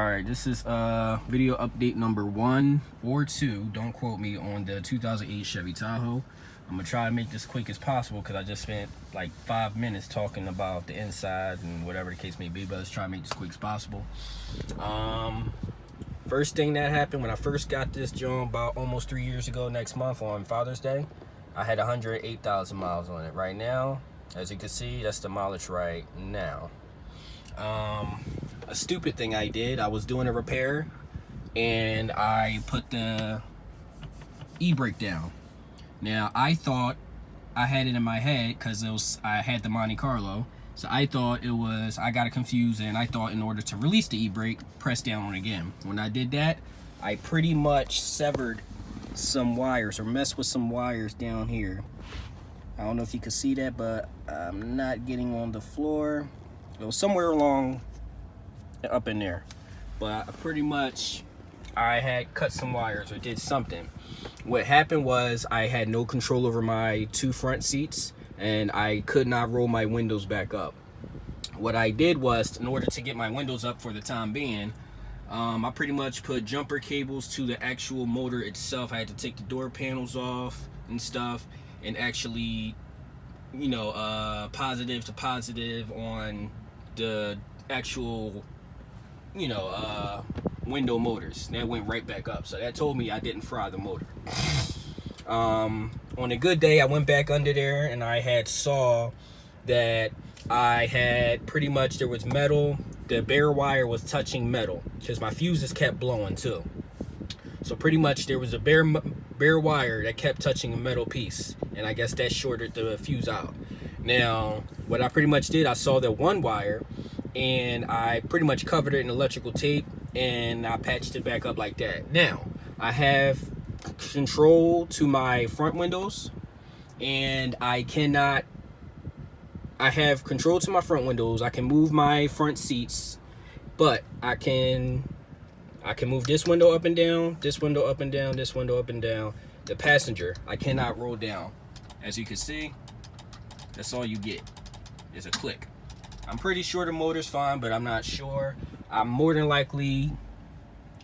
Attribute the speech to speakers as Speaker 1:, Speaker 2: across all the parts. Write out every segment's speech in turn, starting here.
Speaker 1: Alright, this is video update number 1 or 2, don't quote me, on the 2008 Chevy Tahoe. I'm gonna try to make this quick as possible because I just spent like 5 minutes talking about the inside and whatever the case may be, but let's try to make this quick as possible. First thing that happened when I first got this John about almost 3 years ago next month on Father's Day, I had 108,000 miles on it. Right now, as you can see, that's the mileage right now. A stupid thing I did, I was doing a repair and I put the e-brake down. Now I thought I had it in my head because I had the Monte Carlo, so I thought it was, I got it confused, and I thought in order to release the e-brake, press down on it again. When I did that, I pretty much severed some wires or messed with some wires down here. I don't know if you can see that, but I'm not getting on the floor. It was somewhere along up in there, but pretty much I had cut some wires or did something. What happened was I had no control over my 2 front seats and I could not roll my windows back up. What I did was, in order to get my windows up for the time being, I pretty much put jumper cables to the actual motor itself. I had to take the door panels off and stuff and actually, you know, positive to positive on the actual, you know, window motors. That went right back up, so that told me I didn't fry the motor. On a good day, I went back under there and I had saw that I had pretty much, there was metal, the bare wire was touching metal because my fuses kept blowing too. So pretty much there was a bare wire that kept touching a metal piece, and I guess that shorted the fuse out. Now what I pretty much did, I saw that one wire and I pretty much covered it in electrical tape and I patched it back up like that. Now I have control to my front windows and I have control to my front windows. I can move my front seats, but I can move this window up and down, this window up and down, this window up and down. The passenger, I cannot roll down. As you can see, that's all you get is a click. I'm pretty sure the motor's fine, but I'm not sure. I'm more than likely,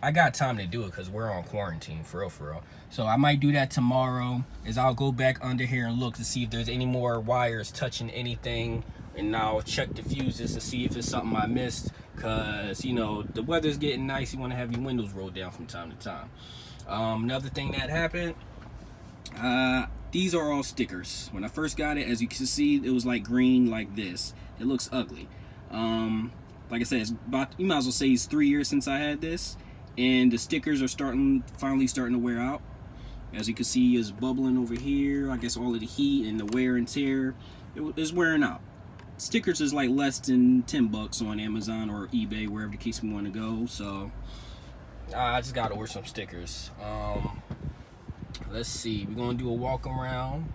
Speaker 1: I got time to do it because we're on quarantine, for real. So I might do that tomorrow, is I'll go back under here and look to see if there's any more wires touching anything, and I'll check the fuses to see if it's something I missed, because, you know, the weather's getting nice. You want to have your windows rolled down from time to time. Another thing that happened, these are all stickers. When I first got it, as you can see, it was like green like this. It looks ugly. Like I said, it's about, you might as well say it's 3 years since I had this, and the stickers are finally starting to wear out. As you can see, it's bubbling over here. I guess all of the heat and the wear and tear is wearing out. Stickers is like less than 10 bucks on Amazon or eBay, wherever the case we want to go. So I just gotta order some stickers. Let's see, we're gonna do a walk around.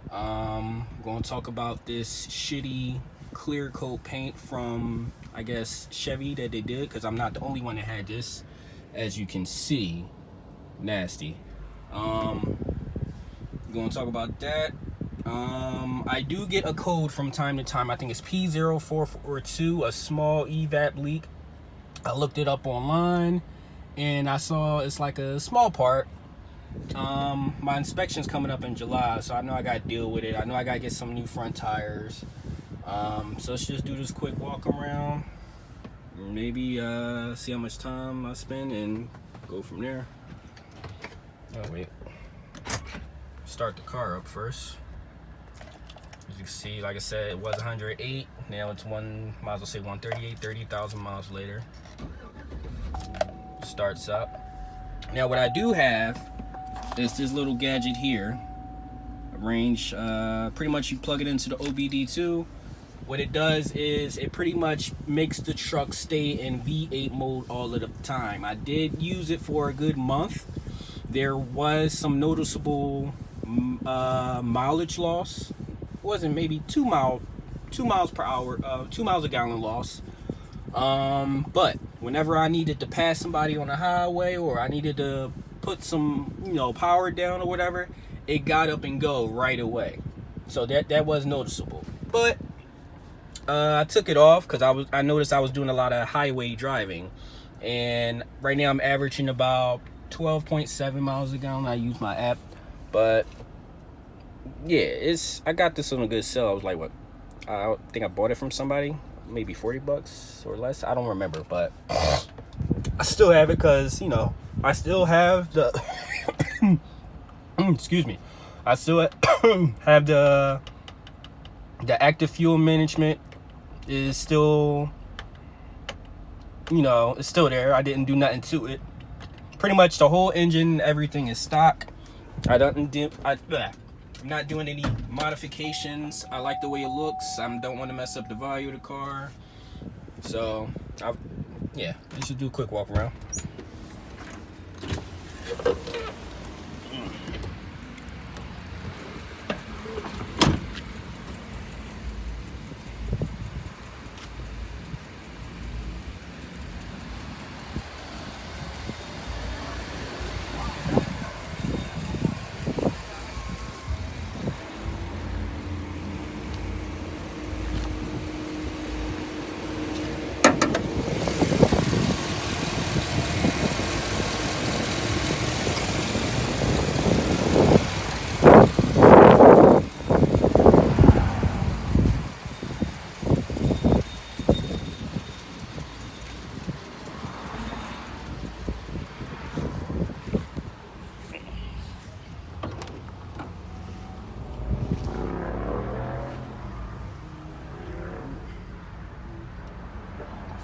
Speaker 1: We're gonna talk about this shitty clear coat paint from, I guess, Chevy that they did, because I'm not the only one that had this. As you can see, nasty. We're gonna talk about that. I do get a code from time to time. I think it's P0442, a small evap leak. I looked it up online and I saw it's like a small part. My inspection's coming up in July, so I know I gotta deal with it. I know I gotta get some new front tires. So let's just do this quick walk around, maybe see how much time I spend and go from there. Oh wait, start the car up first. As you can see, like I said, it was 108, now it's might as well say 138, 30,000 miles later. Starts up. Now what I do have is this little gadget here, range, pretty much you plug it into the OBD2. What it does is it pretty much makes the truck stay in V8 mode all of the time. I did use it for a good month. There was some noticeable mileage loss. It wasn't maybe 2 miles per hour, 2 miles a gallon loss. But whenever I needed to pass somebody on the highway, or I needed to put some, you know, power down or whatever, it got up and go right away. So that was noticeable. But I took it off because I noticed I was doing a lot of highway driving, and right now I'm averaging about 12.7 miles a gallon. I use my app, but yeah, I got this on a good sale. I was like, what? I think I bought it from somebody, maybe $40 or less. I don't remember, but I still have it because, you know, I still have the excuse me. I still have the active fuel management is still, you know, it's still there. I didn't do nothing to it. Pretty much the whole engine, everything is stock. I'm not doing any modifications. I like the way it looks. I don't want to mess up the value of the car. So, yeah, let's just do a quick walk around.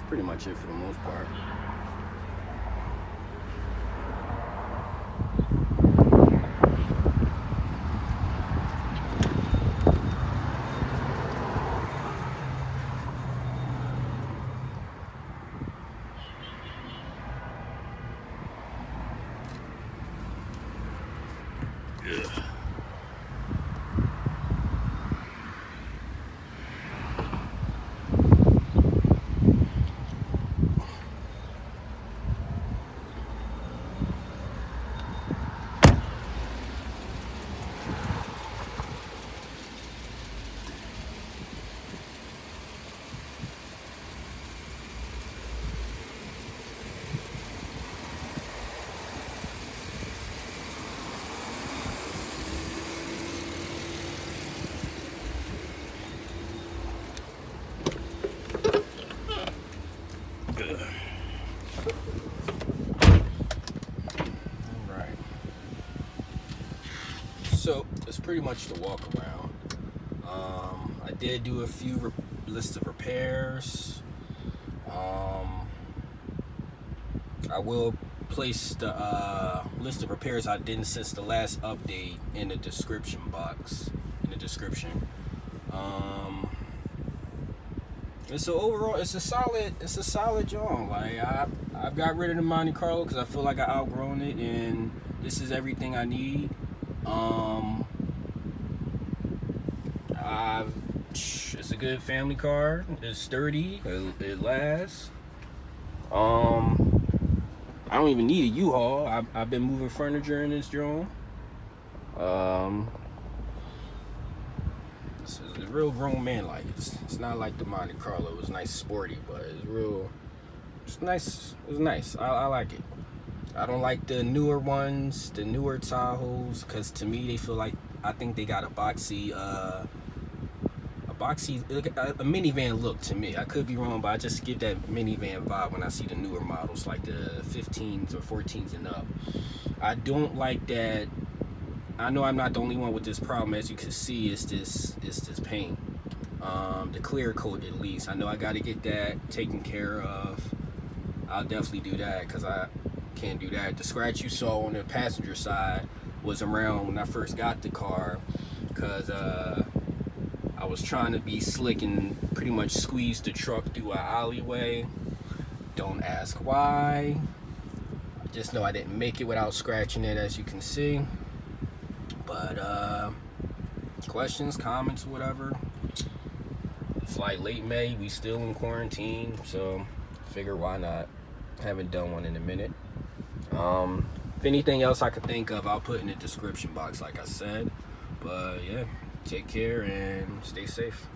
Speaker 1: Pretty much it for the most part. So it's pretty much the walk around. I did do a few lists of repairs. I will place the list of repairs I did since the last update in the description box, in the description. And so overall, it's a solid job. Like I've got rid of the Monte Carlo because I feel like I outgrown it, and this is everything I need. It's a good family car. It's sturdy. It lasts. I don't even need a U-Haul. I've been moving furniture in this drone. It's a real grown man like. It's not like the Monte Carlo. It's nice, sporty, but it's real. It's nice. It's nice. I like it. I don't like the newer ones, the newer Tahoes, because to me they feel like, I think they got a minivan look to me. I could be wrong, but I just get that minivan vibe when I see the newer models, like the 15s or 14s and up. I don't like that. I know I'm not the only one with this problem. As you can see, it's this paint, the clear coat at least. I know I got to get that taken care of. I'll definitely do that because I can't do that. The scratch you saw on the passenger side was around when I first got the car, because I was trying to be slick and pretty much squeeze the truck through an alleyway. Don't ask why. Just know I didn't make it without scratching it, as you can see. But questions, comments, whatever. It's like late May, we still in quarantine, so figure why not. Haven't done one in a minute. If anything else I could think of, I'll put in the description box, like I said. But yeah, take care and stay safe.